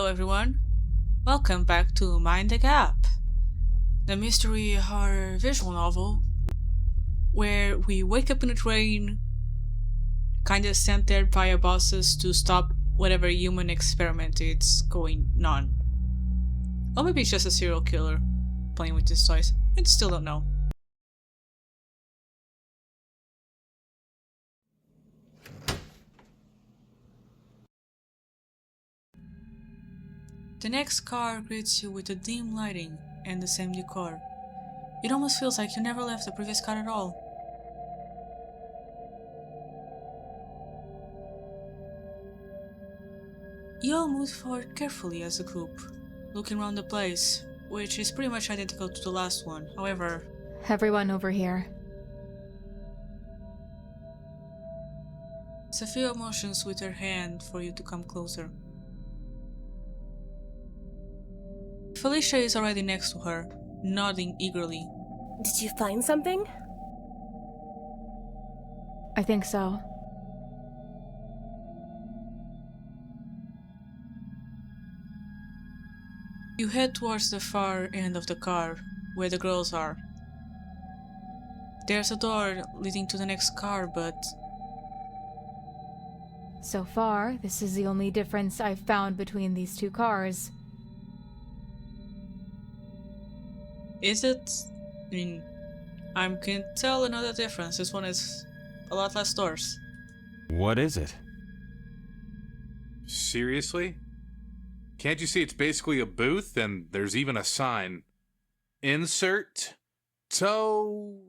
everyone. Welcome back to Mind the Gap, the mystery horror visual novel where we wake up in a train, kinda sent there by our bosses to stop whatever human experiment is going on. Or maybe it's just a serial killer playing with his toys. I still don't know. The next car greets you with a dim lighting and the same decor. It almost feels like you never left the previous car at all. You all move forward carefully as a group, looking around the place, which is pretty much identical to the last one. However, everyone over here. Saphicia motions with her hand for you to come closer. Felicia is already next to her, nodding eagerly. Did you find something? I think so. You head towards the far end of the car, where the girls are. There's a door leading to the next car, but so far, this is the only difference I've found between these two cars. is it? I can tell another difference. This one is a lot less doors. What is it? Seriously? Can't you see it's basically a booth and there's even a sign? Insert toe.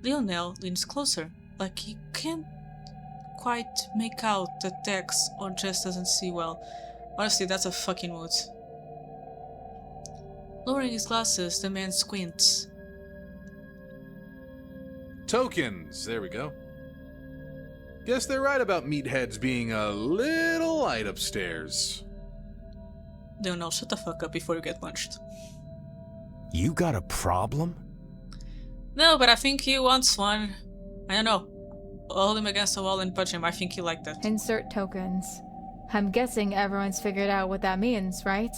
Lionel leans closer, like he can't quite make out the text or just doesn't see well. Honestly, that's a fucking mood. Lowering his glasses, the man squints. Tokens, there we go. Guess they're right about meatheads being a little light upstairs. Lionel, shut the fuck up before you get punched. You got a problem? No, but I think he wants one. I don't know. I'll hold him against the wall and punch him. I think he liked it. Insert tokens. I'm guessing everyone's figured out what that means, right?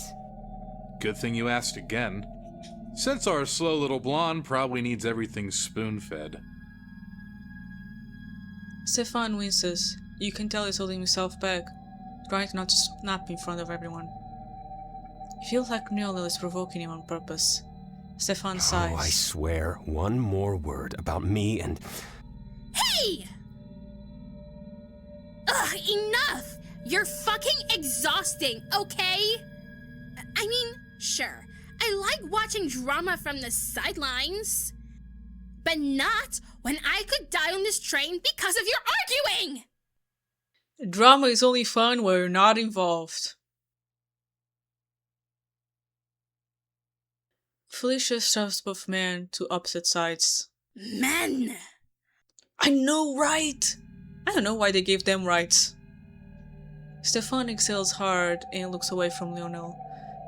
Good thing you asked again. Since our slow little blonde probably needs everything spoon-fed. Stefan winces. You can tell he's holding himself back, trying not to snap in front of everyone. He feels like Lionel is provoking him on purpose. Stefan sighs. Oh, I swear, one more word about me and... Hey! Ugh, enough! You're fucking exhausting, okay? I mean, sure, I like watching drama from the sidelines. But not when I could die on this train because of your arguing! Drama is only fun where you're not involved. Felicia shoves both men to opposite sides. Men! I know, right? I don't know why they gave them rights. Stefan exhales hard and looks away from Lionel.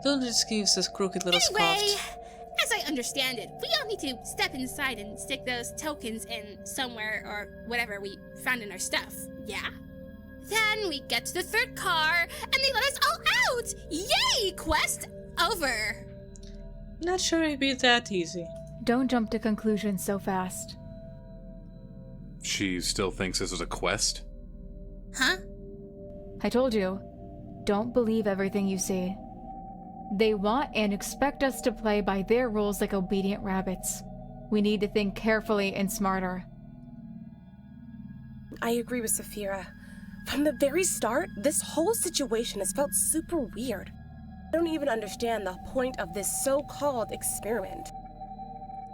Lionel just gives a crooked little Anyway, scoff. as I understand it, we all need to step inside and stick those tokens in somewhere or whatever we found in our stuff, yeah? Then we get to the third car and they let us all out! Yay! Quest over! Not sure it'd be that easy. Don't jump to conclusions so fast. She still thinks this is a quest? Huh? I told you, don't believe everything you see. They want and expect us to play by their rules like obedient rabbits. We need to think carefully and smarter. I agree with Saphicia. From the very start, this whole situation has felt super weird. I don't even understand the point of this so-called experiment.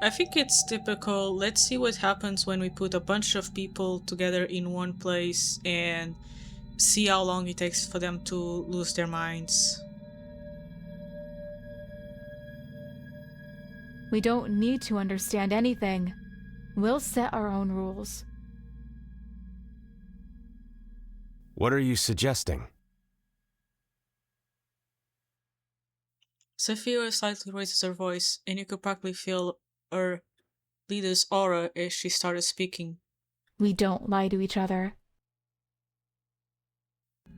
I think it's typical. Let's see what happens when we put a bunch of people together in one place and see how long it takes for them to lose their minds. We don't need to understand anything. We'll set our own rules. What are you suggesting? Saphira slightly raises her voice, and you could practically feel her leader's aura as she started speaking. We don't lie to each other.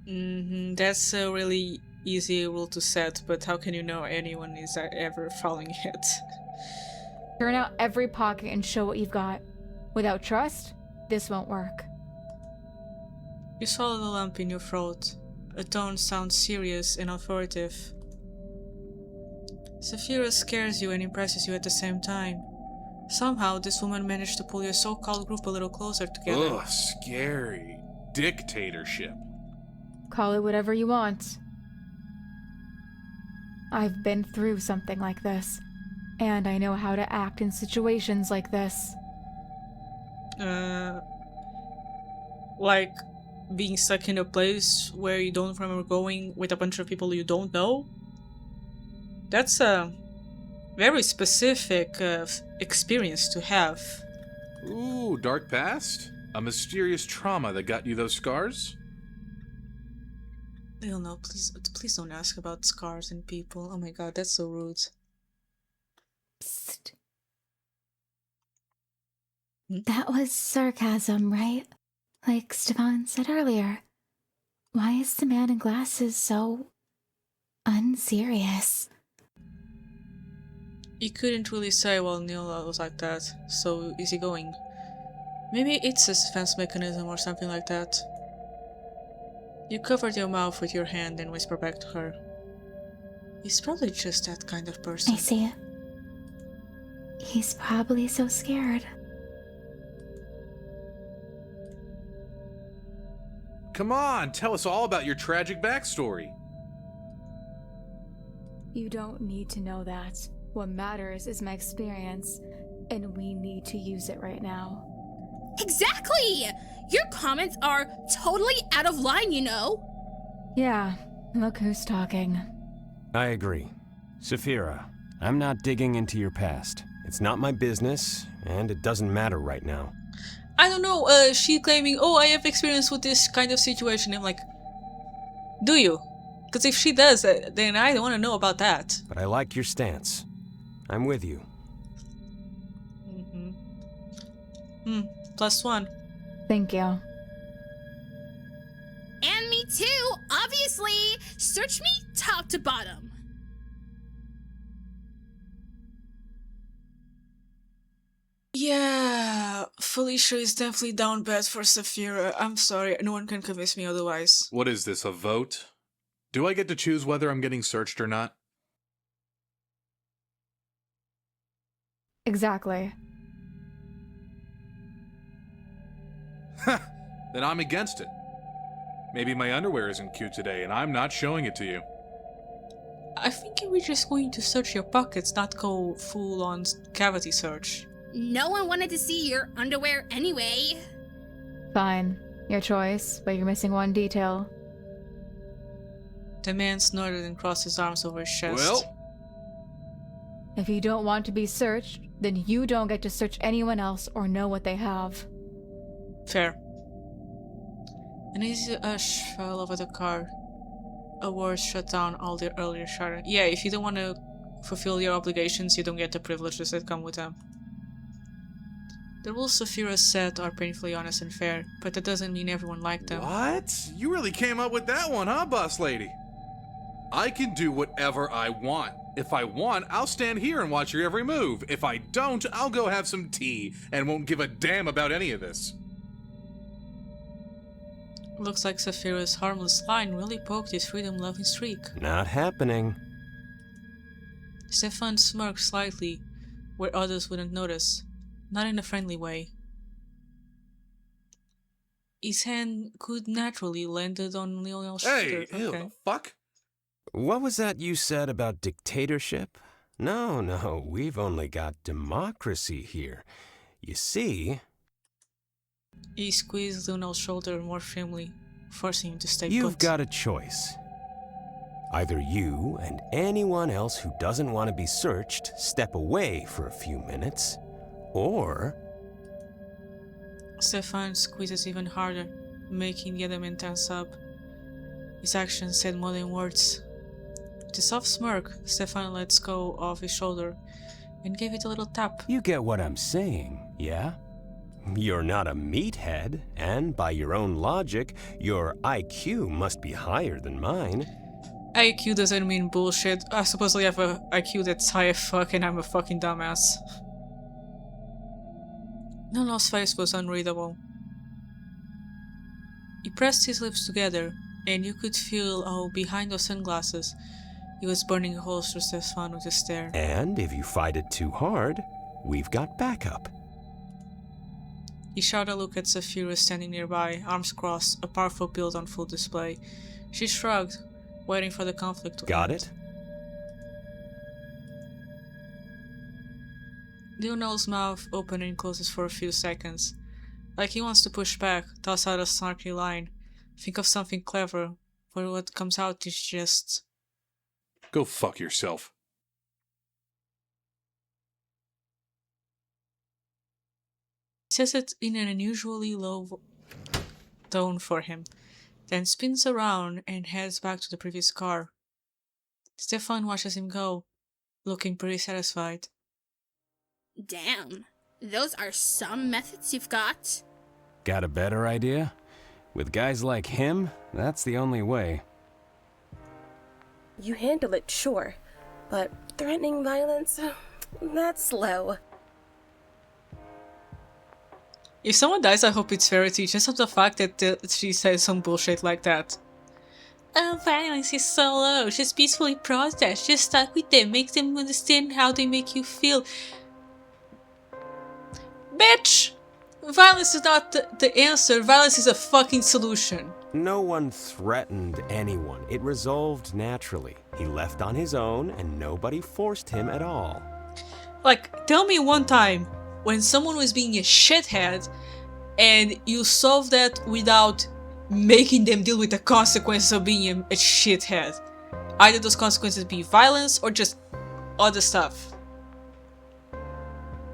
That's a really easy rule to set, but how can you know anyone is ever following it? Turn out every pocket and show what you've got. Without trust, this won't work. You swallow the lump in your throat. A tone sounds serious and authoritative. Saphira scares you and impresses you at the same time. Somehow, this woman managed to pull your so-called group a little closer together. Ugh, scary. Dictatorship. Call it whatever you want. I've been through something like this, and I know how to act in situations like this. Like being stuck in a place where you don't remember going with a bunch of people you don't know? That's a very specific experience to have. Ooh, dark past? A mysterious trauma that got you those scars? No, please don't ask about scars and people. Oh my god, that's so rude. Psst. That was sarcasm, right? Like Stefan said earlier. Why is the man in glasses so unserious? You couldn't really say while Neil was like that, so easygoing. Maybe it's a defense mechanism or something like that. You covered your mouth with your hand and whisper back to her. He's probably just that kind of person. I see. He's probably so scared. Come on, tell us all about your tragic backstory. You don't need to know that. What matters is my experience, and we need to use it right now. Exactly! Your comments are totally out of line, you know? Yeah, look who's talking. I agree. Saphira, I'm not digging into your past. It's not my business, and it doesn't matter right now. I don't know, she claiming, oh, I have experience with this kind of situation. I'm like, do you? Because if she does, then I don't want to know about that. But I like your stance. I'm with you. +1. Thank you. And me too, obviously! Search me top to bottom. Yeah, Felicia is definitely down bad for Saphira. I'm sorry, no one can convince me otherwise. What is this, a vote? Do I get to choose whether I'm getting searched or not? Exactly. Then I'm against it. Maybe my underwear isn't cute today and I'm not showing it to you. I think we're just going to search your pockets, not go full-on cavity search. No one wanted to see your underwear anyway. Fine. Your choice, but you're missing one detail. The man snorted and crossed his arms over his chest. Well, If you don't want to be searched, then you don't get to search anyone else or know what they have. Fair. An easy hush fell over the car. A word shut down all the earlier chatter. Yeah, if you don't want to fulfill your obligations, you don't get the privileges that come with them. The rules Saphira set are painfully honest and fair, but that doesn't mean everyone liked them. what? You really came up with that one, huh, boss lady? I can do whatever I want. If I want, I'll stand here and watch your every move. If I don't, I'll go have some tea and won't give a damn about any of this. Looks like Saphira's harmless line really poked his freedom-loving streak. Not happening. Stefan smirked slightly, where others wouldn't notice. Not in a friendly way. His hand could naturally landed on Lionel's shoulder. Hey, ew, the fuck? What was that you said about dictatorship? No, we've only got democracy here. You see... He squeezed Lionel's shoulder more firmly, forcing him to stay You've put. got a choice. Either you and anyone else who doesn't want to be searched step away for a few minutes, or... Stefan squeezes even harder, making the other man tense up. His actions said more than words. With a soft smirk, Stefan lets go of his shoulder and gave it a little tap. You get what I'm saying, yeah? You're not a meathead, and by your own logic, your IQ must be higher than mine. IQ doesn't mean bullshit. I supposedly have a IQ that's high as fuck and I'm a fucking dumbass. Nono's face was unreadable. He pressed his lips together, and you could feel how behind those sunglasses he was burning holes through Stefan with a stare. And if you fight it too hard, we've got backup. He shot a look at Saphicia standing nearby, arms crossed, a powerful build on full display. She shrugged, waiting for the conflict to Got end. it? Lionel's mouth opens and closes for a few seconds, like he wants to push back, toss out a snarky line, think of something clever, but what comes out is just... Go fuck yourself. He says it in an unusually low tone for him, then spins around and heads back to the previous car. Stefan watches him go, looking pretty satisfied. Damn, those are some methods you've got. Got a better idea? With guys like him, that's the only way. You handle it, sure, but threatening violence, that's slow. If someone dies, I hope it's Verity, just of the fact that she says some bullshit like that. Oh, violence is so low, just peacefully protest, just start with them, make them understand how they make you feel. Bitch! Violence is not the answer, violence is a fucking solution. No one threatened anyone. It resolved naturally. He left on his own, and nobody forced him at all. Like, tell me one time when someone was being a shithead and you solved that without making them deal with the consequences of being a shithead. Either those consequences be violence or just other stuff.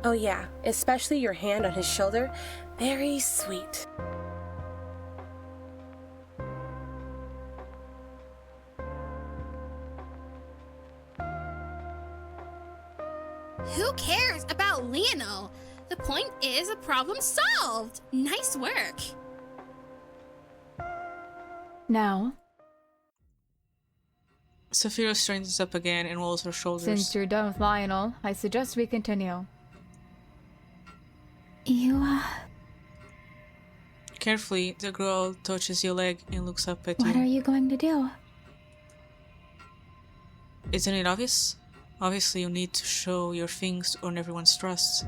Oh yeah, especially your hand on his shoulder. Very sweet. Who cares about Lionel? The point is a problem solved. Nice work. Now, Saphicia straightens up again and rolls her shoulders. since you're done with Lionel, I suggest we continue. You, Carefully, the girl touches your leg and looks up at what you. are you going to do? Isn't it obvious? Obviously, you need to show your things to earn everyone's trust.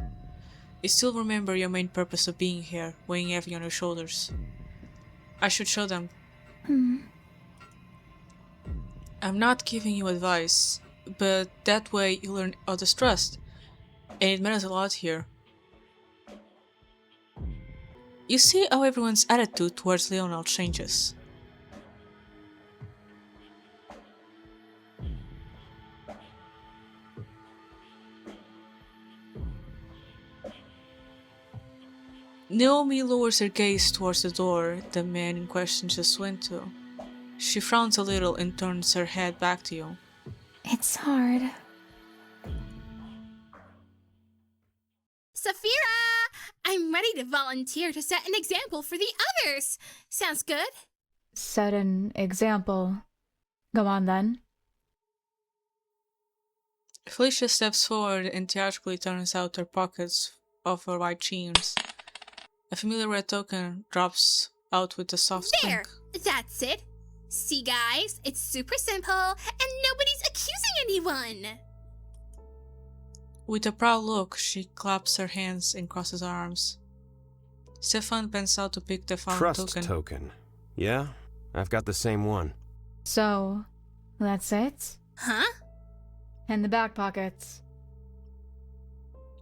You still remember your main purpose of being here, weighing heavy on your shoulders. I should show them. I'm not giving you advice, but that way you learn others' trust, and it matters a lot here. You see how everyone's attitude towards Lionel changes. Naomi lowers her gaze towards the door the man in question just went to. She frowns a little and turns her head back to you. It's hard. Saphicia! I'm ready to volunteer to set an example for the others. Sounds good? Set an example. Go on then. Felicia steps forward and theatrically turns out her pockets of her white jeans. A familiar red token drops out with a soft There! clink. That's it. See, guys, it's super simple, and nobody's accusing anyone. With a proud look, she claps her hands and crosses her arms. Stefan bends out to pick the found Trust token. Yeah, I've got the same one. So, that's it? Huh? And the back pockets.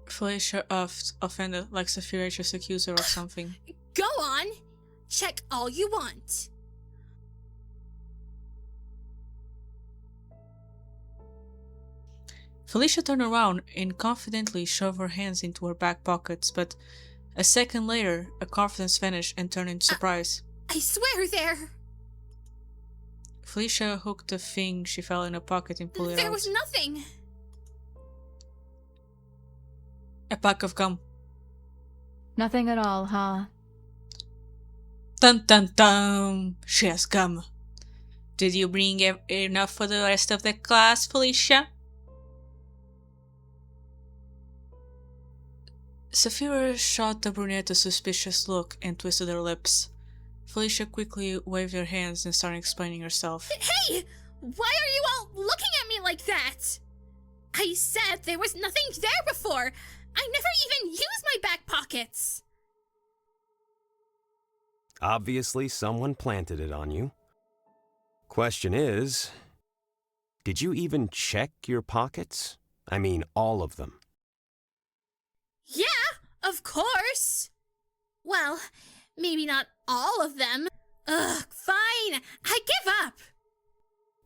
Felicia huffed, offended, like Saphicia just accused her of something. Go on. Check all you want. Felicia turned around and confidently shoved her hands into her back pockets, but a second later, her confidence vanished and turned into surprise. I swear there. Felicia hooked the thing she fell in a pocket and pulled it out. There was nothing. A pack of gum. Nothing at all, huh? Dun dun dun! She has gum. Did you bring enough for the rest of the class, Felicia? Saphicia shot the brunette a suspicious look and twisted her lips. Felicia quickly waved her hands and started explaining herself. Hey! Why are you all looking at me like that? I said there was nothing there before. I never even used my back pockets. Obviously, someone planted it on you. Question is, did you even check your pockets? I mean, all of them. Yeah, of course. Well, maybe not all of them. Ugh, fine. I give up.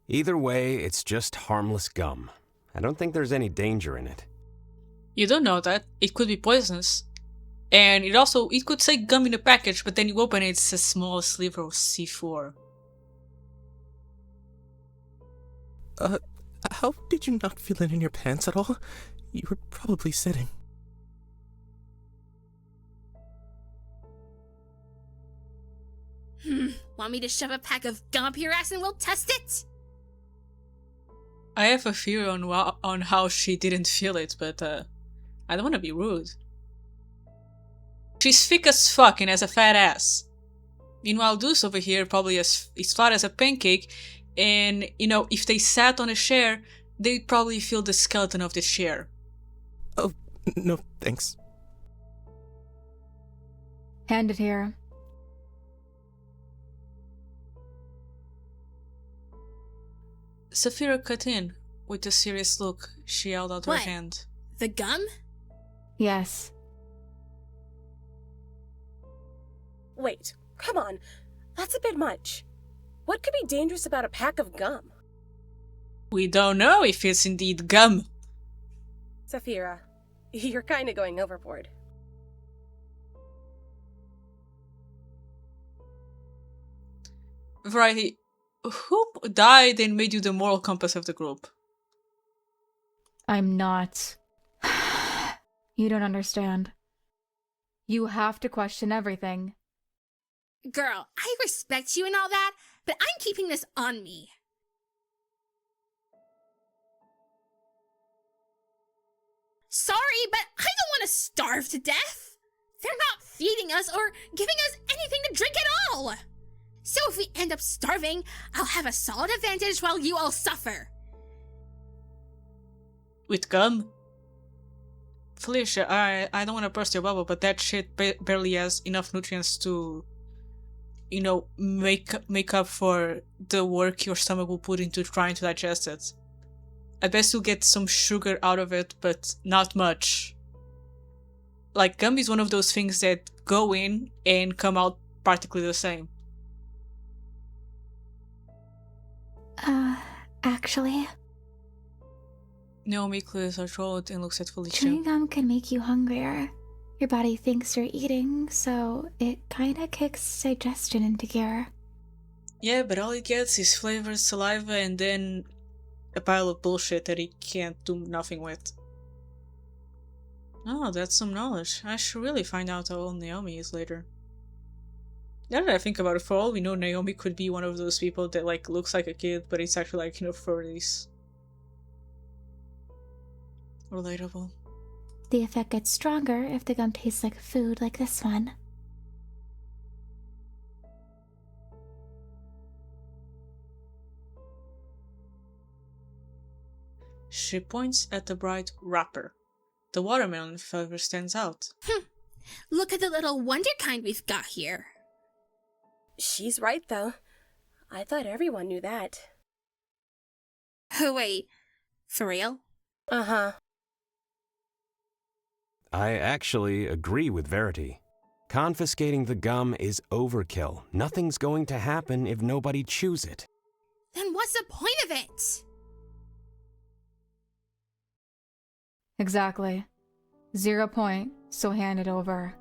Either way, it's just harmless gum. I don't think there's any danger in it. You don't know that. It could be poisonous. And it could say gum in the package, but then you open it, it's a small sliver of C4. How did you not feel it in your pants at all? You were probably sitting. Want me to shove a pack of gum up your ass and we'll test it? I have a theory on how she didn't feel it, but I don't want to be rude. She's thick as fuck and has a fat ass. Meanwhile, Deuce over here probably is flat as a pancake, and, if they sat on a chair, they'd probably feel the skeleton of the chair. Oh, no, thanks. Hand it here. Saphicia cut in. With a serious look, she held out her What? hand. The gum? Yes. Wait, come on. That's a bit much. What could be dangerous about a pack of gum? We don't know if it's indeed gum. Saphicia, you're kinda going overboard. Variety, who died and made you the moral compass of the group? I'm not. You don't understand. You have to question everything. Girl, I respect you and all that, but I'm keeping this on me. Sorry, but I don't want to starve to death. They're not feeding us or giving us anything to drink at all. So if we end up starving, I'll have a solid advantage while you all suffer. With gum? Felicia, I don't want to burst your bubble, but that shit barely has enough nutrients to, make up for the work your stomach will put into trying to digest it. I bet you'll get some sugar out of it, but not much. Like, gum is one of those things that go in and come out practically the same. Actually, Naomi clears her throat and looks at Felicia. chewing gum can make you hungrier. Your body thinks you're eating, so it kinda kicks digestion into gear. Yeah, but all he gets is flavored saliva and then a pile of bullshit that he can't do nothing with. Oh, that's some knowledge. I should really find out how old Naomi is later. Now that I think about it, for all we know, Naomi could be one of those people that, looks like a kid, but it's actually, 30s. Relatable. The effect gets stronger if the gum tastes like food like this one. She points at the bright wrapper. The watermelon flavor stands out. Look at the little wonder kind we've got here. She's right, though. I thought everyone knew that. Oh, wait. For real? Uh-huh. I actually agree with Verity. Confiscating the gum is overkill. Nothing's going to happen if nobody chews it. Then what's the point of it? Exactly. 0 point, so hand it over.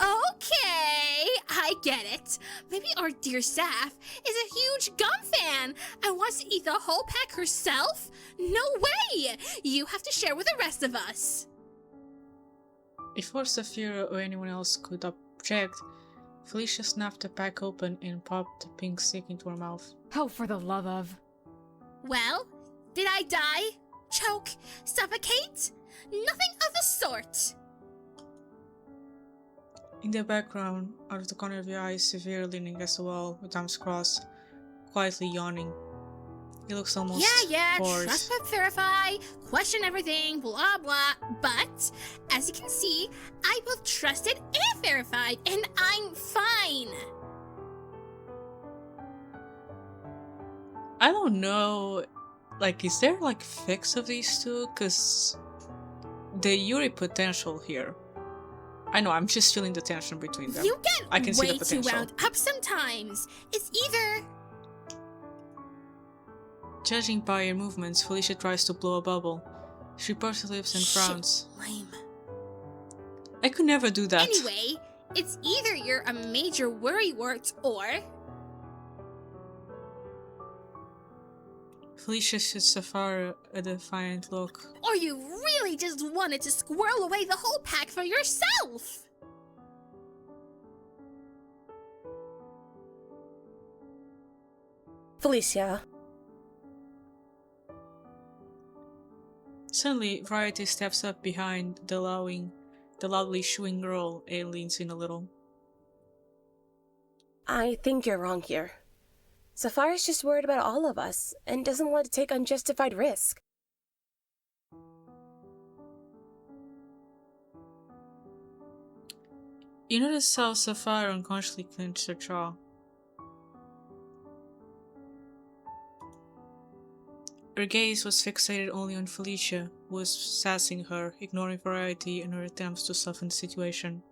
Okay, I get it. Maybe our dear Saph is a huge gum fan and wants to eat the whole pack herself? No way! You have to share with the rest of us. Before Saphira or anyone else could object, Felicia snapped the pack open and popped the pink stick into her mouth. Oh, for the love of... Well, did I die? Choke? Suffocate? Nothing of the sort. In the background, out of the corner of your eye, Severe leaning against the wall with arms crossed, quietly yawning. He looks almost bored. Trust but verify, question everything, blah blah. But, as you can see, I both trusted and verified, and I'm fine. I don't know, like, is there like fix of these two? Cause the Yuri potential here. I know, I'm just feeling the tension between them. You get I can see the way too potential. wound up sometimes. It's either... Judging by her movements, Felicia tries to blow a bubble. She purses lips and frowns. Lame. I could never do that. Anyway, it's either you're a major worrywart or... Felicia shoots Sapphira a defiant look. Or you really just wanted to squirrel away the whole pack for yourself! Felicia. Suddenly, Variety steps up behind the loudly shooing girl and leans in a little. I think you're wrong here. Sapphira's just worried about all of us and doesn't want to take unjustified risk. You notice how Sapphira unconsciously clenched her jaw. Her gaze was fixated only on Felicia, who was sassing her, ignoring Variety and her attempts to soften the situation.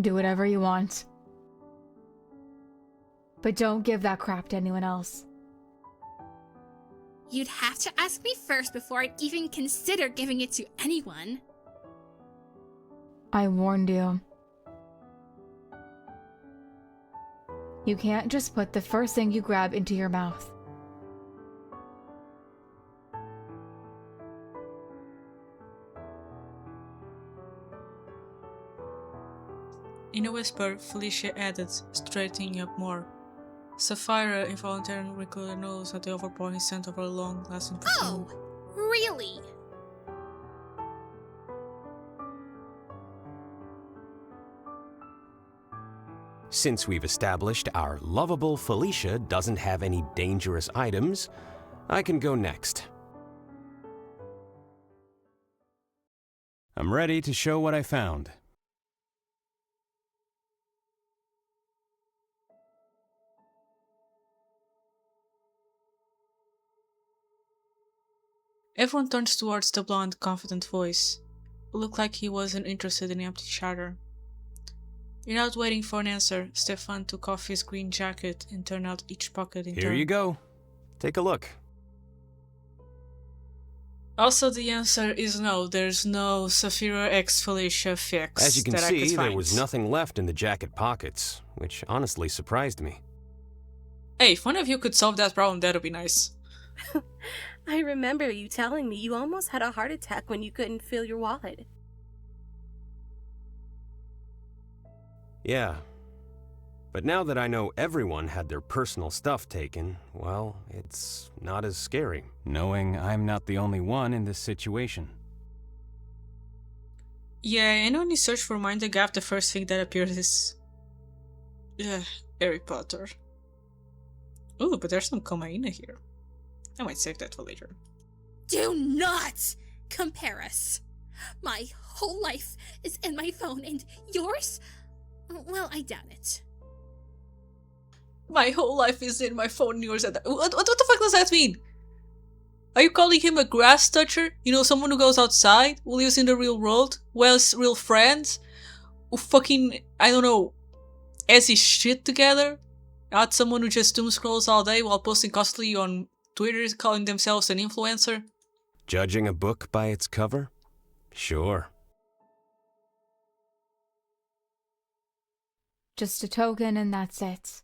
Do whatever you want. But don't give that crap to anyone else. You'd have to ask me first before I'd even consider giving it to anyone. I warned you. You can't just put the first thing you grab into your mouth. In a whisper, Felicia added, straightening up more. Sapphira involuntarily wrinkled her nose at the overpowering scent of her long-lasting perfume. Oh, really? Since we've established our lovable Felicia doesn't have any dangerous items, I can go next. I'm ready to show what I found. Everyone turns towards the blonde, confident voice. It looked like he wasn't interested in the empty chatter. Without waiting for an answer, Stefan took off his green jacket and turned out each pocket in turn. Here you go. Take a look. Also, the answer is no. There's no Saphira x Felicia fix. As you can that I could see, there find. was nothing left in the jacket pockets, which honestly surprised me. Hey, if one of you could solve that problem, that would be nice. I remember you telling me you almost had a heart attack when you couldn't feel your wallet. Yeah. But now that I know everyone had their personal stuff taken, well, it's not as scary, knowing I'm not the only one in this situation. Yeah, and when you search for Mind the Gap, the first thing that appears is... Harry Potter. Ooh, but there's some cocaine here. I might save that for later. Do not compare us. My whole life is in my phone, and yours? Well, I doubt it. My whole life is in my phone and yours. What the fuck does that mean? Are you calling him a grass toucher? You know, someone who goes outside, who lives in the real world, who has real friends, who fucking, I don't know, has his shit together? Not someone who just doom scrolls all day while posting constantly on Twitter, calling themselves an influencer? Judging a book by its cover? Sure. Just a token and that's it.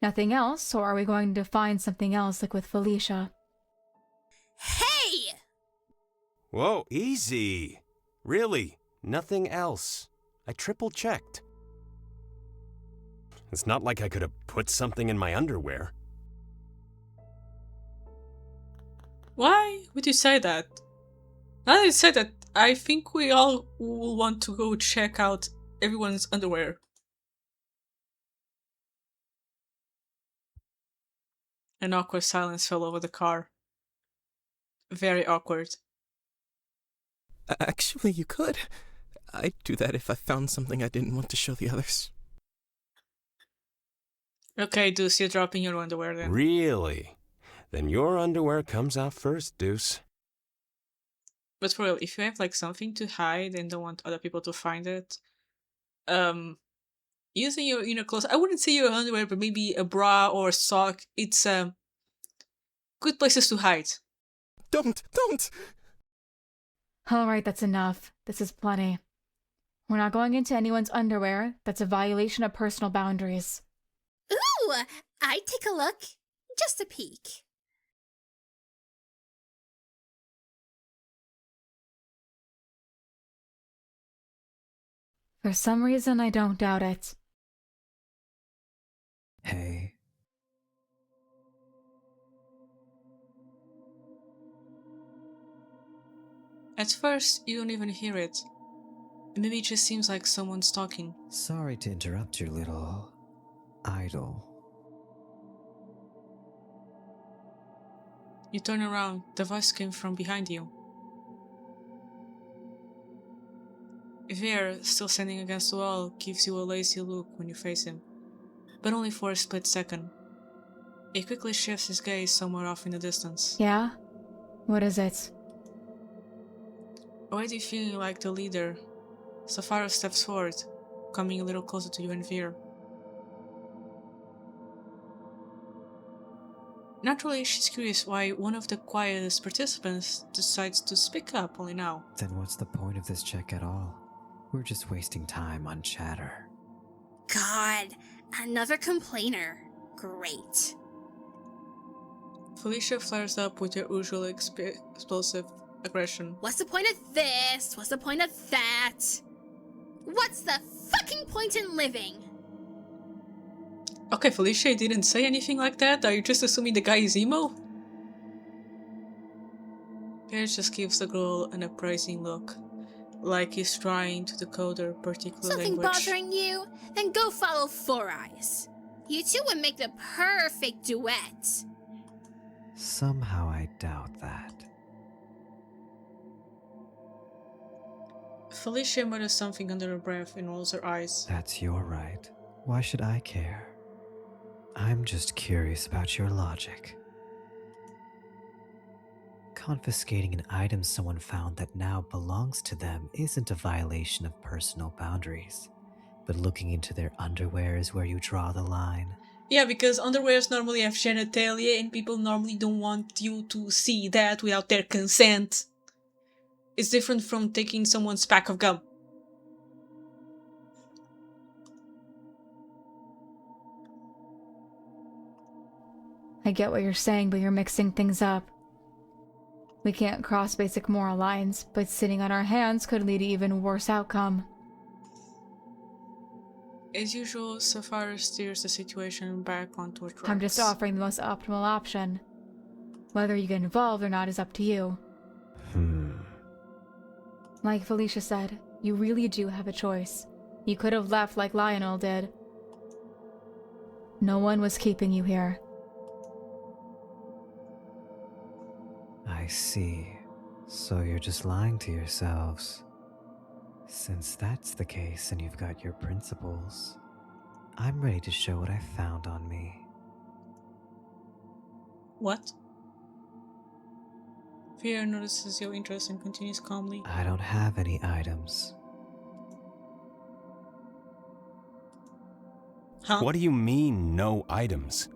Nothing else, or are we going to find something else like with Felicia? Hey! Whoa, easy. Really, nothing else. I triple-checked. It's not like I could have put something in my underwear. Why would you say that? Now that you said that, I think we all will want to go check out everyone's underwear. An awkward silence fell over the car. Very awkward. Actually, you could. I'd do that if I found something I didn't want to show the others. Okay, Deuce, you're dropping your underwear then. Really? Then your underwear comes out first, Deuce. But for real, if you have like something to hide and don't want other people to find it, using your inner clothes, I wouldn't say your underwear, but maybe a bra or a sock, it's good places to hide. Don't! Alright, that's enough. This is plenty. We're not going into anyone's underwear. That's a violation of personal boundaries. Ooh, I'd take a look. Just a peek. For some reason, I don't doubt it. Hey. At first, you don't even hear it. Maybe it just seems like someone's talking. Sorry to interrupt your little idol. You turn around, the voice came from behind you. Veer, still standing against the wall, gives you a lazy look when you face him, but only for a split second. He quickly shifts his gaze somewhere off in the distance. Yeah? What is it? Already feeling like the leader, Saphicia steps forward, coming a little closer to you and Veer. Naturally, she's curious why one of the quietest participants decides to speak up only now. Then what's the point of this check at all? We're just wasting time on chatter. God, another complainer. Great. Felicia flares up with her usual explosive aggression. What's the point of this? What's the point of that? What's the fucking point in living? Okay, Felicia didn't say anything like that. Are you just assuming the guy is emo? Veer just gives the girl an appraising look, like he's trying to decode her particular Something language. bothering you? Then go follow Four Eyes. You two would make the perfect duet. Somehow I doubt that. Felicia mutters something under her breath and rolls her eyes. That's your right. Why should I care? I'm just curious about your logic. Confiscating an item someone found that now belongs to them isn't a violation of personal boundaries. But looking into their underwear is where you draw the line. Yeah, because underwears normally have genitalia and people normally don't want you to see that without their consent. It's different from taking someone's pack of gum. I get what you're saying, but you're mixing things up. We can't cross basic moral lines, but sitting on our hands could lead to even worse outcome. As usual, Saphicia steers the situation back onto a track. I'm just offering the most optimal option. Whether you get involved or not is up to you. Like Felicia said, you really do have a choice. You could have left like Lionel did. No one was keeping you here. I see. So you're just lying to yourselves. Since that's the case and you've got your principles, I'm ready to show what I found on me. What? Veer notices your interest and continues calmly. I don't have any items. Huh? What do you mean, no items?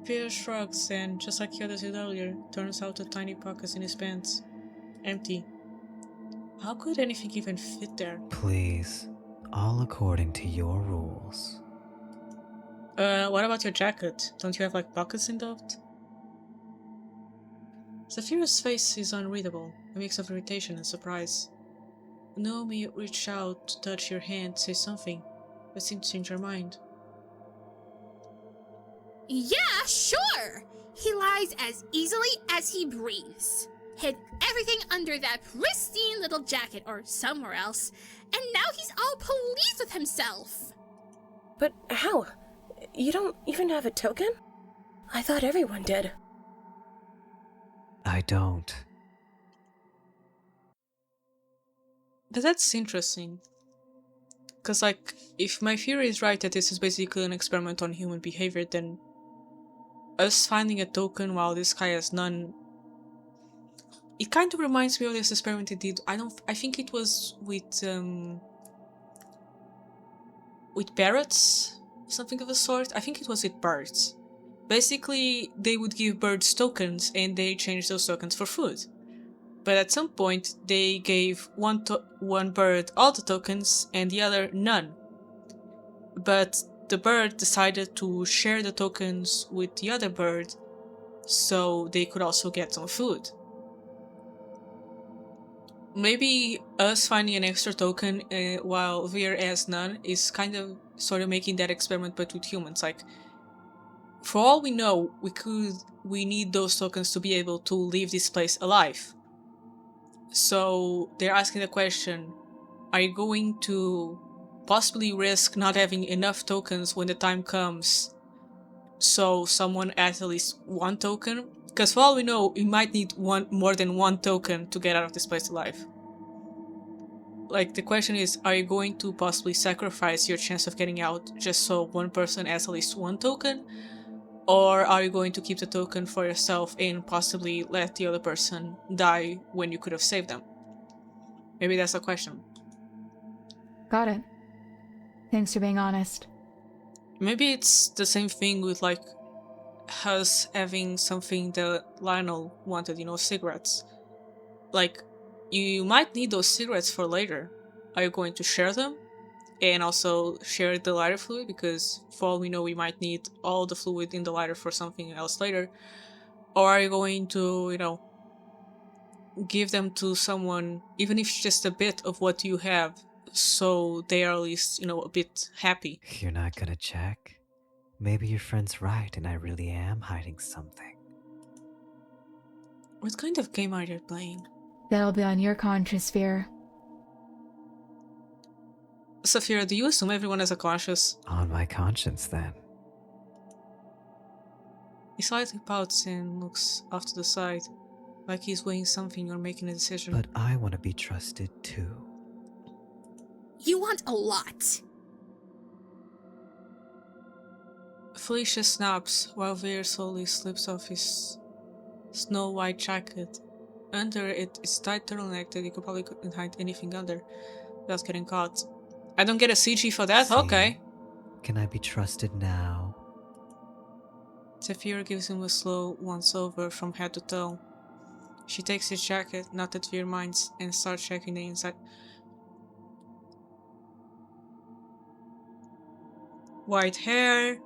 Veer shrugs and, just like the others did earlier, turns out the tiny pockets in his pants. Empty. How could anything even fit there? Please, all according to your rules. What about your jacket? Don't you have like pockets in that? Saphira's face is unreadable, a mix of irritation and surprise. Naomi reached out to touch your hand, say something, but seemed to change her mind. Yeah, sure! He lies as easily as he breathes. Hid everything under that pristine little jacket or somewhere else, and now he's all pleased with himself. But how? You don't even have a token? I thought everyone did. I don't. But that's interesting. Because, like, if my theory is right that this is basically an experiment on human behavior, then us finding a token while this guy has none, it kind of reminds me of this experiment he did. I think it was with parrots, something of the sort. I think it was with birds. Basically, they would give birds tokens and they changed those tokens for food. But at some point, they gave one bird all the tokens and the other none. But the bird decided to share the tokens with the other bird so they could also get some food. Maybe us finding an extra token while Veer has none is kind of sort of making that experiment but with humans. Like, for all we know, we need those tokens to be able to leave this place alive. So they're asking the question, are you going to possibly risk not having enough tokens when the time comes so someone adds at least one token? Because for all we know, you might need more than one token to get out of this place alive. Like, the question is, are you going to possibly sacrifice your chance of getting out just so one person has at least one token? Or are you going to keep the token for yourself and possibly let the other person die when you could have saved them? Maybe that's the question. Got it. Thanks for being honest. Maybe it's the same thing with, like, us having something that Lionel wanted, cigarettes. Like, you might need those cigarettes for later. Are you going to share them? And also share the lighter fluid, because for all we know we might need all the fluid in the lighter for something else later. Or are you going to, give them to someone, even if it's just a bit of what you have, so they are at least, a bit happy? You're not gonna check? Maybe your friend's right and I really am hiding something. What kind of game are you playing? That'll be on your conscience, Veer. Saphira, do you assume everyone has a conscience? On my conscience, then. He slightly pouts and looks off to the side, like he's weighing something or making a decision. But I want to be trusted too. You want a lot. Felicia snaps while Veer slowly slips off his snow-white jacket. Under it is tight turtleneck that you probably couldn't hide anything under without getting caught. I don't get a CG for that? See, okay. Can I be trusted now? Saphira gives him a slow once-over from head to toe. She takes his jacket, not that Veer minds, and starts checking the inside. White hair,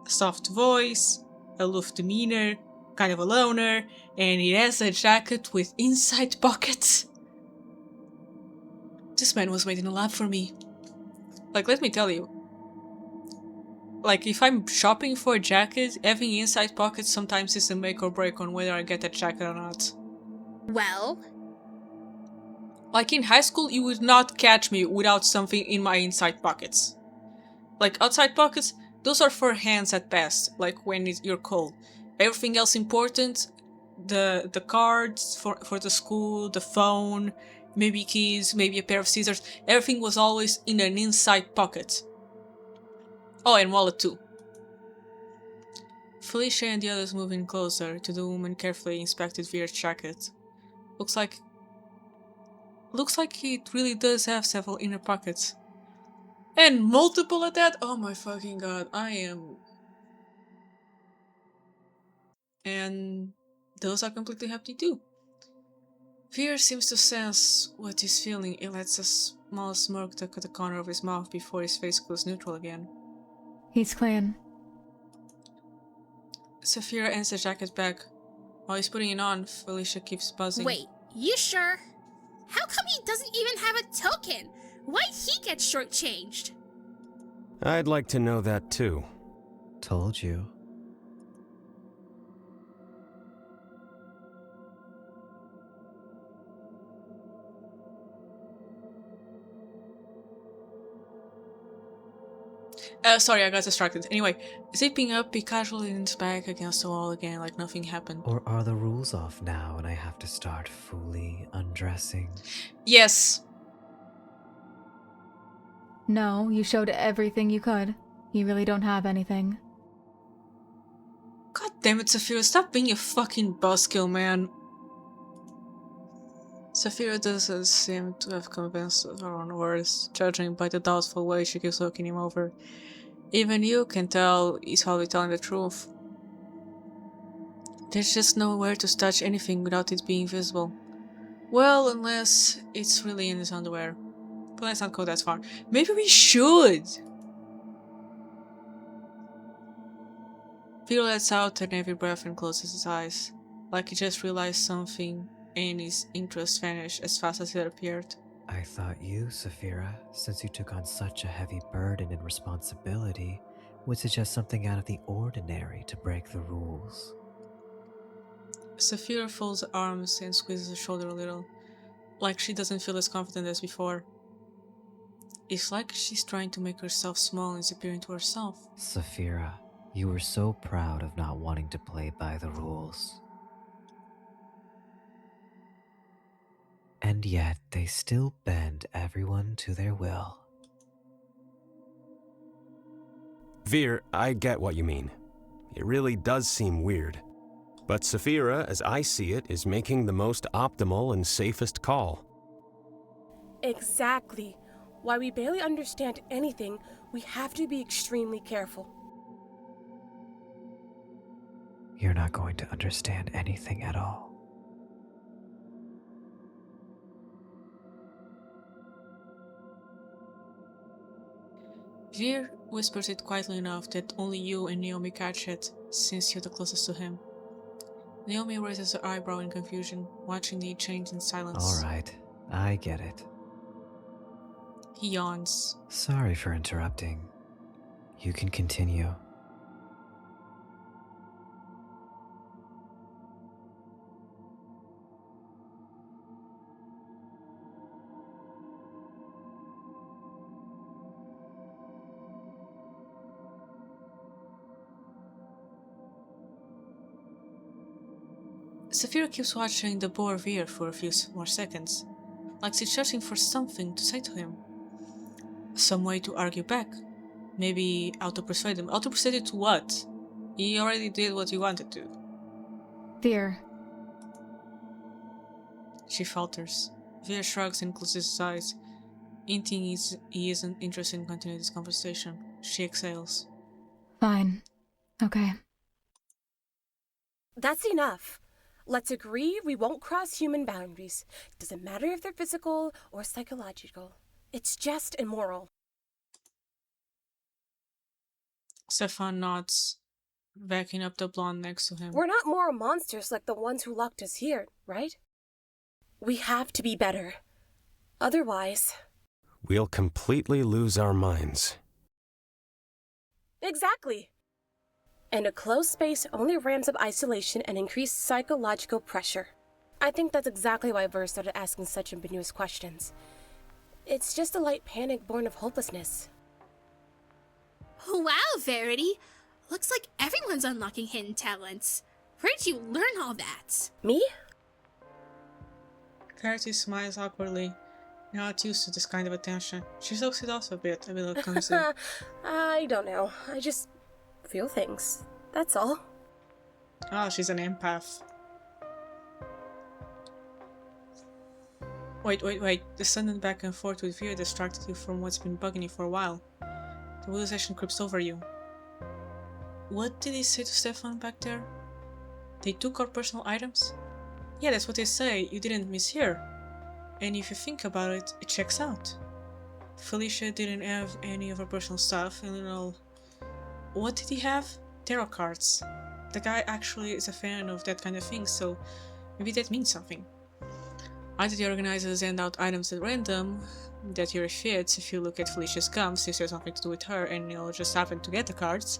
soft voice, aloof demeanor, kind of a loner, and he has a jacket with inside pockets. This man was made in a lab for me. Like, let me tell you. Like, if I'm shopping for a jacket, having inside pockets sometimes is a make or break on whether I get that jacket or not. Well? Like, in high school, you would not catch me without something in my inside pockets. Like, outside pockets, those are for hands at best, like when you're cold. Everything else important, the cards for the school, the phone, maybe keys, maybe a pair of scissors, everything was always in an inside pocket. Oh, and wallet too. Felicia and the others move in closer to the woman carefully inspected Veer's jacket. Looks like it really does have several inner pockets. And multiple at that? Oh my fucking god, I am... And those are completely empty too. Fear seems to sense what he's feeling. It lets a small smirk tuck at the corner of his mouth before his face goes neutral again. He's clean. Sapphira hands the jacket back. While he's putting it on, Felicia keeps buzzing. Wait, you sure? How come he doesn't even have a token? Why'd he get shortchanged? I'd like to know that too. Told you. Sorry, I got distracted. Anyway, zipping up, he casually leans back against the wall again like nothing happened. Or are the rules off now and I have to start fully undressing? Yes! No, you showed everything you could. You really don't have anything. God damn it, Sapphira, stop being a fucking buzzkill, man. Sapphira doesn't seem to have convinced her own words, judging by the doubtful way she keeps looking him over. Even you can tell he's hardly telling the truth. There's just nowhere to touch anything without it being visible. Well, unless it's really in his underwear. But let's not go that far. Maybe we should! Phil lets out an heavy breath and closes his eyes, like he just realized something and his interest vanished as fast as it appeared. I thought you, Sapphira, since you took on such a heavy burden and responsibility, would suggest something out of the ordinary to break the rules. Sapphira folds her arms and squeezes her shoulder a little, like she doesn't feel as confident as before. It's like she's trying to make herself small and disappear into herself. Sapphira, you were so proud of not wanting to play by the rules. And yet they still bend everyone to their will. Veer, I get what you mean. It really does seem weird. But Sapphira, as I see it, is making the most optimal and safest call. Exactly. While we barely understand anything, we have to be extremely careful. You're not going to understand anything at all. Veer whispers it quietly enough that only you and Naomi catch it, since you're the closest to him. Naomi raises her eyebrow in confusion, watching the exchange in silence. Alright, I get it. He yawns. Sorry for interrupting. You can continue. Sapphira keeps watching the boar Veer for a few more seconds, like she's searching for something to say to him. Some way to argue back. Maybe auto-persuade him. Auto-persuade him to what? He already did what he wanted to. Fear. She falters. Veer shrugs and closes his eyes, hinting he isn't interested in continuing this conversation. She exhales. Fine. Okay. That's enough. Let's agree we won't cross human boundaries. Doesn't matter if they're physical or psychological. It's just immoral. Stefan nods, backing up the blonde next to him. We're not moral monsters like the ones who locked us here, right? We have to be better. Otherwise... We'll completely lose our minds. Exactly. And a closed space only ramps up isolation and increased psychological pressure. I think that's exactly why Ver started asking such ambiguous questions. It's just a light panic born of hopelessness. Wow, Verity. Looks like everyone's unlocking hidden talents. Where'd you learn all that? Me? Verity smiles awkwardly, not used to this kind of attention. She looks it off a bit clumsy. I don't know. I just feel things. That's all. Oh, she's an empath. Wait. The sudden back and forth with Veer distracted you from what's been bugging you for a while. The realization creeps over you. What did he say to Stefan back there? They took our personal items? Yeah, that's what they say. You didn't mishear. And if you think about it, it checks out. Felicia didn't have any of her personal stuff, and what did he have? Tarot cards. The guy actually is a fan of that kind of thing, so maybe that means something. Either the organizers hand out items at random that you're fits if you look at Felicia's gums, if there's something to do with her, and you'll just happen to get the cards.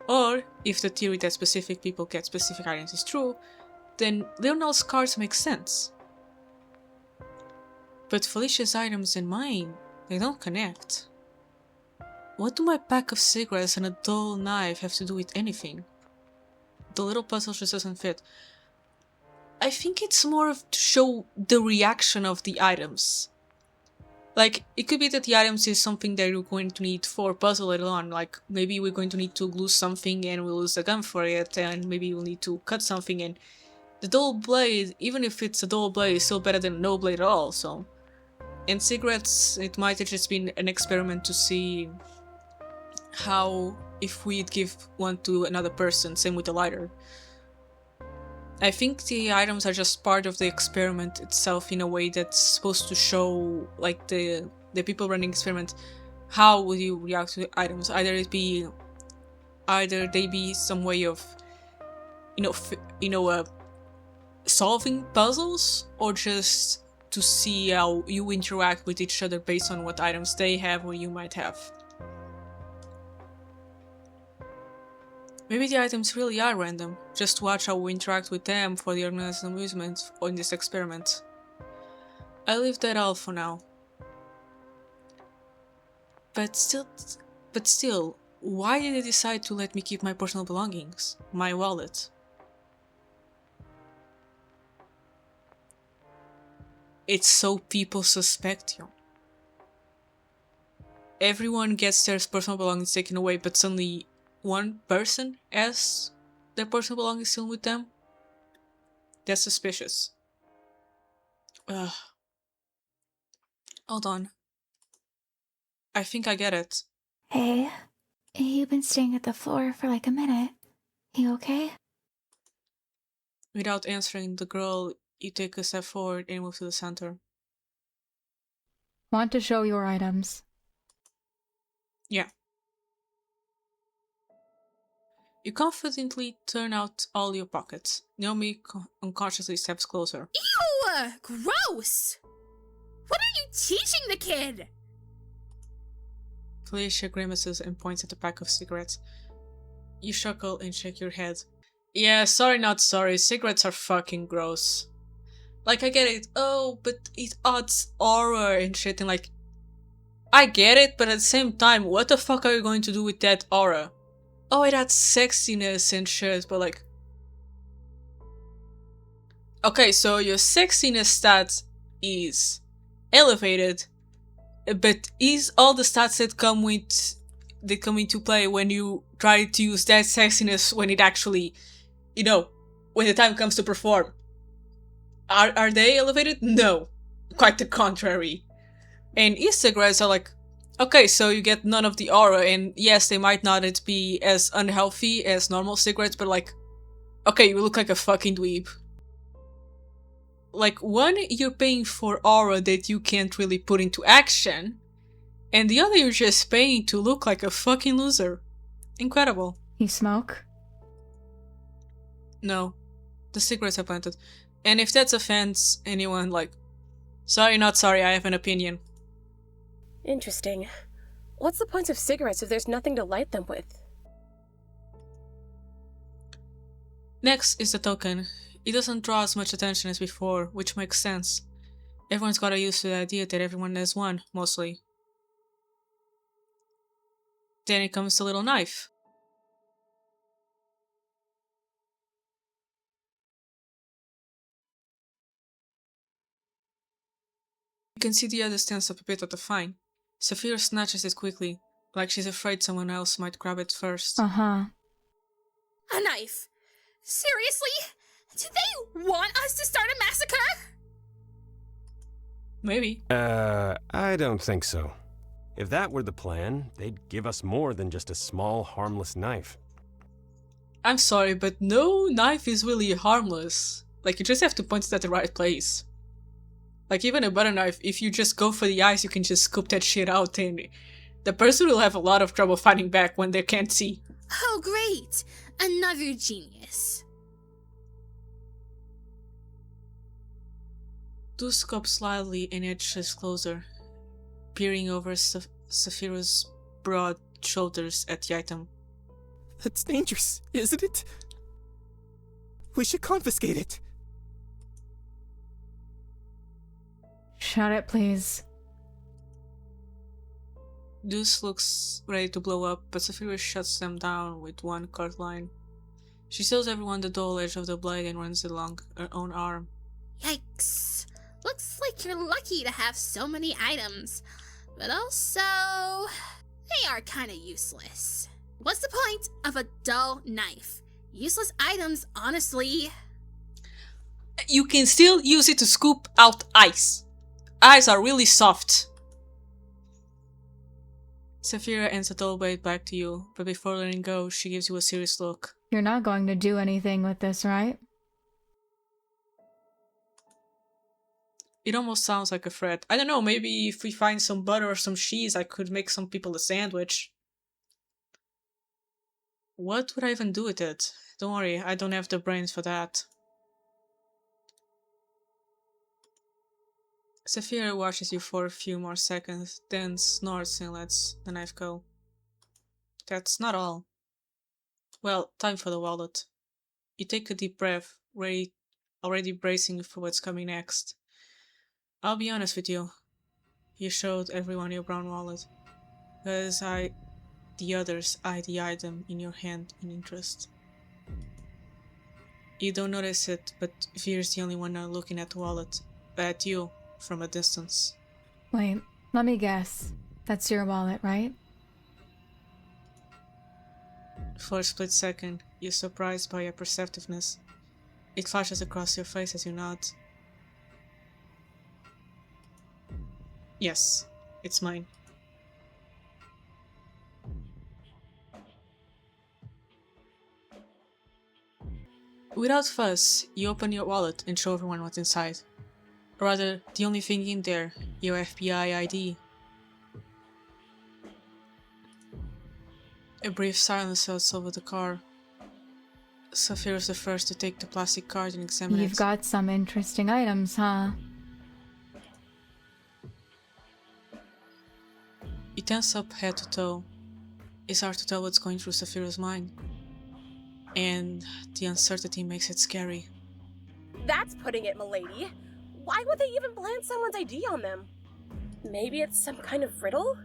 Or, if the theory that specific people get specific items is true, then Leonel's cards make sense. But Felicia's items and mine, they don't connect. What do my pack of cigarettes and a dull knife have to do with anything? The little puzzle just doesn't fit. I think it's more of to show the reaction of the items. Like, it could be that the items is something that you're going to need for a puzzle later on. Like, maybe we're going to need to glue something and we'll use a gun for it, and maybe we'll need to cut something, and the dull blade, even if it's a dull blade, is still better than no blade at all, so... And cigarettes, it might have just been an experiment to see how if we'd give one to another person, same with the lighter. I think the items are just part of the experiment itself in a way that's supposed to show, like, the people running the experiment, how will you react to the items. Either they be some way of, solving puzzles, or just to see how you interact with each other based on what items they have or you might have. Maybe the items really are random, just to watch how we interact with them for the organized amusement in this experiment. I leave that all for now. But still, why did they decide to let me keep my personal belongings? My wallet? It's so people suspect you. Everyone gets their personal belongings taken away, but suddenly one person has their personal belongings still with them? That's suspicious. Ugh. Hold on. I think I get it. Hey, you've been staying at the floor for like a minute. You okay? Without answering the girl, you take a step forward and move to the center. Want to show your items? Yeah. You confidently turn out all your pockets. Naomi unconsciously steps closer. Ew! Gross! What are you teaching the kid? Felicia grimaces and points at a pack of cigarettes. You chuckle and shake your head. Yeah, sorry not sorry, cigarettes are fucking gross. Like, I get it, oh, but it adds aura and shit, and like... I get it, but at the same time, what the fuck are you going to do with that aura? Oh, it adds sexiness and shit, but like... Okay, so your sexiness stat is elevated, but is all the stats that come into play when you try to use that sexiness when it actually, when the time comes to perform? Are they elevated? No. Quite the contrary. And e-cigarettes are like, okay, so you get none of the aura, and yes, they might not be as unhealthy as normal cigarettes, but like, okay, you look like a fucking dweeb. Like, one, you're paying for aura that you can't really put into action, and the other, you're just paying to look like a fucking loser. Incredible. You smoke? No. The cigarettes are planted. And if that's offends anyone, like, sorry not sorry, I have an opinion. Interesting. What's the point of cigarettes if there's nothing to light them with? Next is the token. It doesn't draw as much attention as before, which makes sense. Everyone's gotta used to the idea that everyone has one, mostly. Then it comes the little knife. You can see the other stands up a bit at the fine. Saphicia snatches it quickly, like she's afraid someone else might grab it first. Uh-huh. A knife? Seriously? Do they want us to start a massacre? Maybe. I don't think so. If that were the plan, they'd give us more than just a small, harmless knife. I'm sorry, but no knife is really harmless. Like, you just have to point it at the right place. Like, even a butter knife, if you just go for the eyes, you can just scoop that shit out, and the person will have a lot of trouble fighting back when they can't see. Oh, great! Another genius. Du scops slightly and edges closer, peering over Saphira's broad shoulders at the item. That's dangerous, isn't it? We should confiscate it. Shut it, please. Deuce looks ready to blow up, but Saphira shuts them down with one curt line. She shows everyone the dull edge of the blade and runs it along her own arm. Yikes. Looks like you're lucky to have so many items, but also, they are kinda useless. What's the point of a dull knife? Useless items, honestly. You can still use it to scoop out ice. Eyes are really soft. Saphira hands the dull blade back to you, but before letting go, she gives you a serious look. You're not going to do anything with this, right? It almost sounds like a threat. I don't know, maybe if we find some butter or some cheese, I could make some people a sandwich. What would I even do with it? Don't worry, I don't have the brains for that. Saphira watches you for a few more seconds, then snorts and lets the knife go. That's not all. Well, time for the wallet. You take a deep breath, already bracing for what's coming next. I'll be honest with you. You showed everyone your brown wallet. Because the others eyed the item in your hand in interest. You don't notice it, but Veer's the only one not looking at the wallet, but at you, from a distance. Wait, let me guess. That's your wallet, right? For a split second, you're surprised by your perceptiveness. It flashes across your face as you nod. Yes, it's mine. Without fuss, you open your wallet and show everyone what's inside. Or rather, the only thing in there, your FBI ID. A brief silence settles over the car. Saphira's the first to take the plastic card and examine it. You've got some interesting items, huh? You tense up head to toe. It's hard to tell what's going through Saphira's mind. And the uncertainty makes it scary. That's putting it, milady. Why would they even plant someone's ID on them? Maybe it's some kind of riddle?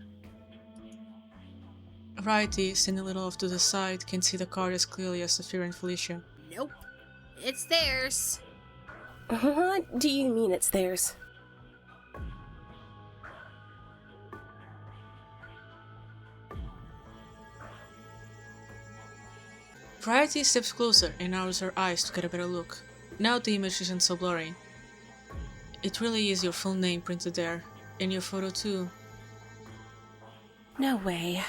Righty, standing a little off to the side, can see the card as clearly as Saphira and Felicia. Nope. It's theirs. What do you mean it's theirs? Variety steps closer and narrows her eyes to get a better look. Now the image isn't so blurry. It really is your full name printed there, and your photo too. No way.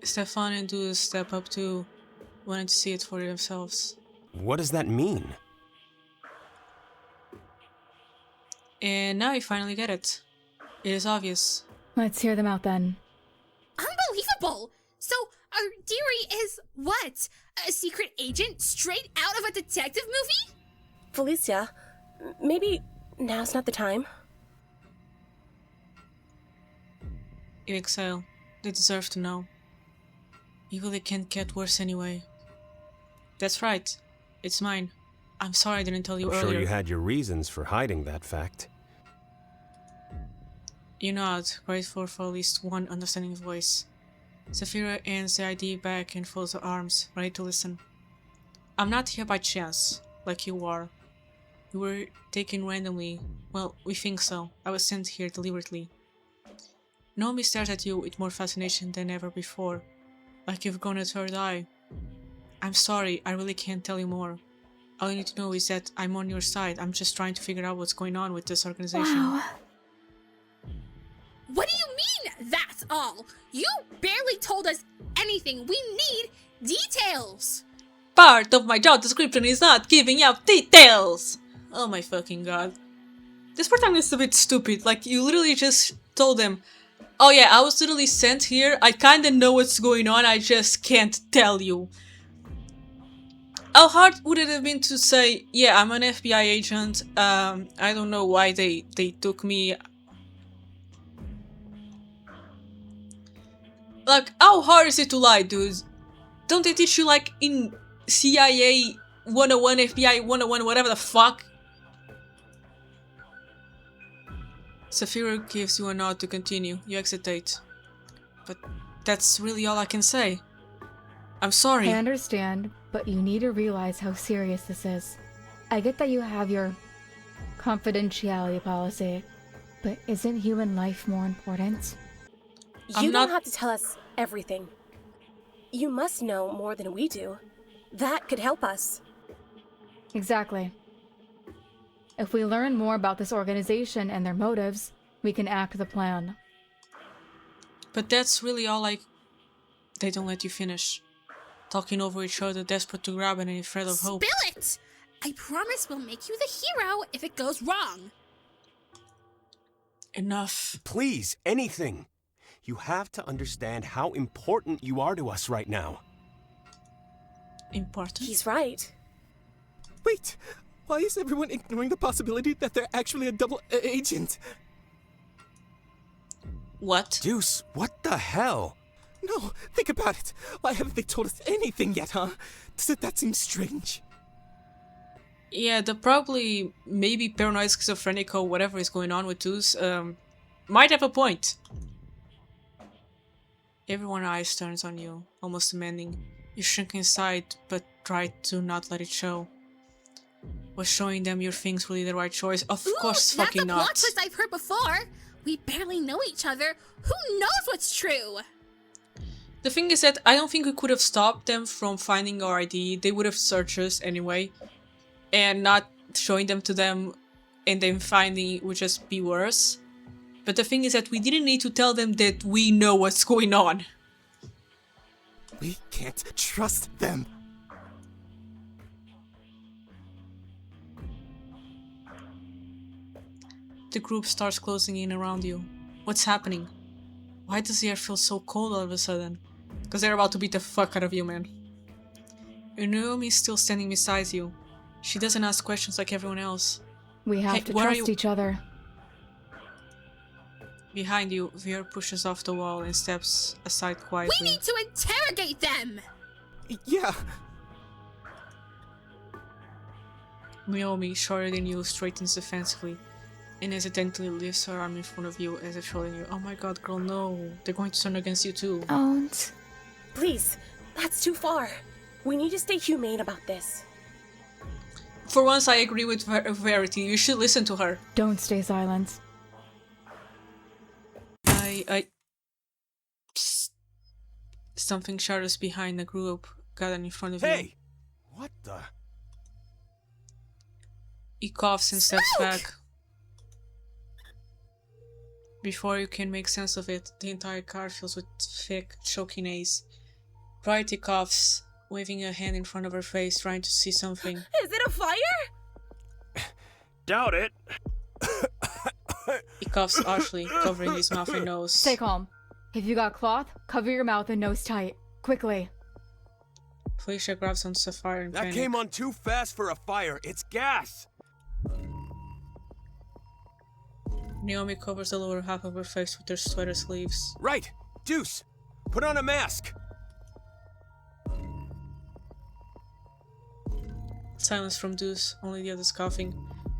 Stefan and Du step up too, wanting to see it for themselves. What does that mean? And now you finally get it. It is obvious. Let's hear them out then. Unbelievable! So, our dearie is what? A secret agent straight out of a detective movie? Felicia, maybe now's not the time. You exhale. They deserve to know. You really can't get worse anyway. That's right. It's mine. I'm sorry I didn't tell you I'm earlier. sure you had your reasons for hiding that fact. You nod, grateful for at least one understanding voice. Saphira hands the ID back and folds her arms, ready to listen. I'm not here by chance, like you are. You were taken randomly. Well, we think so. I was sent here deliberately. Naomi stares at you with more fascination than ever before, like you've grown a third eye. I'm sorry, I really can't tell you more. All you need to know is that I'm on your side. I'm just trying to figure out what's going on with this organization. Wow. What do you mean, that's all? You barely told us anything we need, Details! Part of my job description is not giving out details! Oh my fucking god. This protagonist is a bit stupid. Like, you literally just told them, oh yeah, I was literally sent here, I kinda know what's going on, I just can't tell you. How hard would it have been to say, yeah, I'm an FBI agent, I don't know why they took me. Like, how hard is it to lie, dude? Don't they teach you, like, in CIA 101, FBI 101, whatever the fuck? Saphicia gives you a nod to continue. You hesitate. But that's really all I can say. I'm sorry. I understand, but you need to realize how serious this is. I get that you have your confidentiality policy, but isn't human life more important? You don't have to tell us everything. You must know more than we do. That could help us. Exactly. If we learn more about this organization and their motives, we can act the plan. But that's really all They don't let you finish. Talking over each other, desperate to grab any thread of hope. Spill it! I promise we'll make you the hero if it goes wrong. Enough. Please, anything. You have to understand how important you are to us right now. Important? He's right. Wait, why is everyone ignoring the possibility that they're actually a double agent? What? Deuce, what the hell? No, think about it. Why haven't they told us anything yet, huh? Doesn't that seem strange? Yeah, they're probably maybe paranoid, schizophrenic, or whatever is going on with Deuce. Might have a point. Everyone's eyes turns on you, almost demanding. You shrink inside, but try to not let it show. Was showing them your thing's really the right choice? Of course fucking not. That's a plot twist I've heard before. We barely know each other. Who knows what's true? The thing is that I don't think we could have stopped them from finding our ID. They would have searched us anyway. And not showing them to them and then finding it would just be worse. But the thing is that we didn't need to tell them that we know what's going on. We can't trust them. The group starts closing in around you. What's happening? Why does the air feel so cold all of a sudden? Because they're about to beat the fuck out of you, man. Naomi is still standing beside you. She doesn't ask questions like everyone else. We have to trust each other. Behind you, Veer pushes off the wall and steps aside quietly. We need to interrogate them! Yeah. Naomi, shorter than you, straightens defensively and hesitantly lifts her arm in front of you as if showing you, oh my god, girl, no. They're going to turn against you too. Don't. Please, that's too far. We need to stay humane about this. For once, I agree with Verity. You should listen to her. Don't stay silent. Psst. Something shatters behind the group gathered in front of you. Hey! What the? He coughs and steps back. Before you can make sense of it, the entire car fills with thick, choking haze. Verity coughs, waving a hand in front of her face, trying to see something. Is it a fire? Doubt it. He coughs harshly, covering his mouth and nose. Stay calm. If you got cloth, cover your mouth and nose tight. Quickly. Felicia grabs on Sapphire and panic. That came on too fast for a fire. It's gas. Naomi covers the lower half of her face with her sweater sleeves. Right. Deuce, put on a mask. Silence from Deuce, only the others coughing.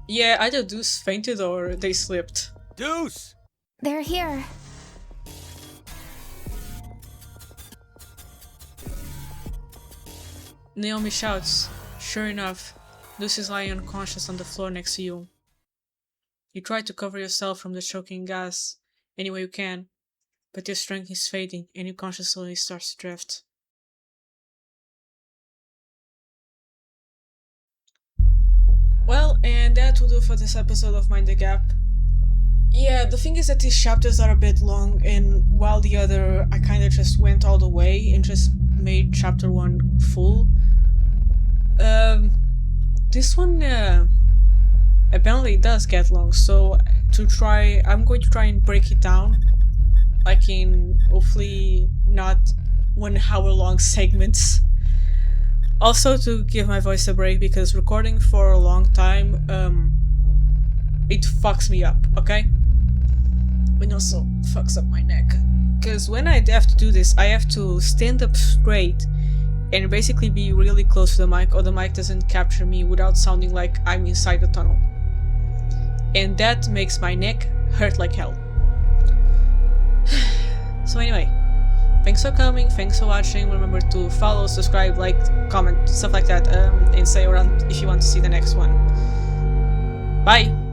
Yeah, either Deuce fainted or they slipped. Deuce! They're here. Naomi shouts. Sure enough, Deuce is lying unconscious on the floor next to you. You try to cover yourself from the choking gas any way you can, but your strength is fading and your conscience slowly starts to drift. Well, and that will do for this episode of Mind the Gap. Yeah, the thing is that these chapters are a bit long, and while the other I kinda just went all the way and just made chapter 1 full. This one apparently does get long, so I'm going to try and break it down, like in hopefully not 1 hour long segments. Also to give my voice a break, because recording for a long time, it fucks me up, okay? It also fucks up my neck. Because when I have to do this, I have to stand up straight and basically be really close to the mic, or the mic doesn't capture me without sounding like I'm inside the tunnel. And that makes my neck hurt like hell. So anyway, thanks for coming, thanks for watching. Remember to follow, subscribe, like, comment, stuff like that, and say around if you want to see the next one. Bye!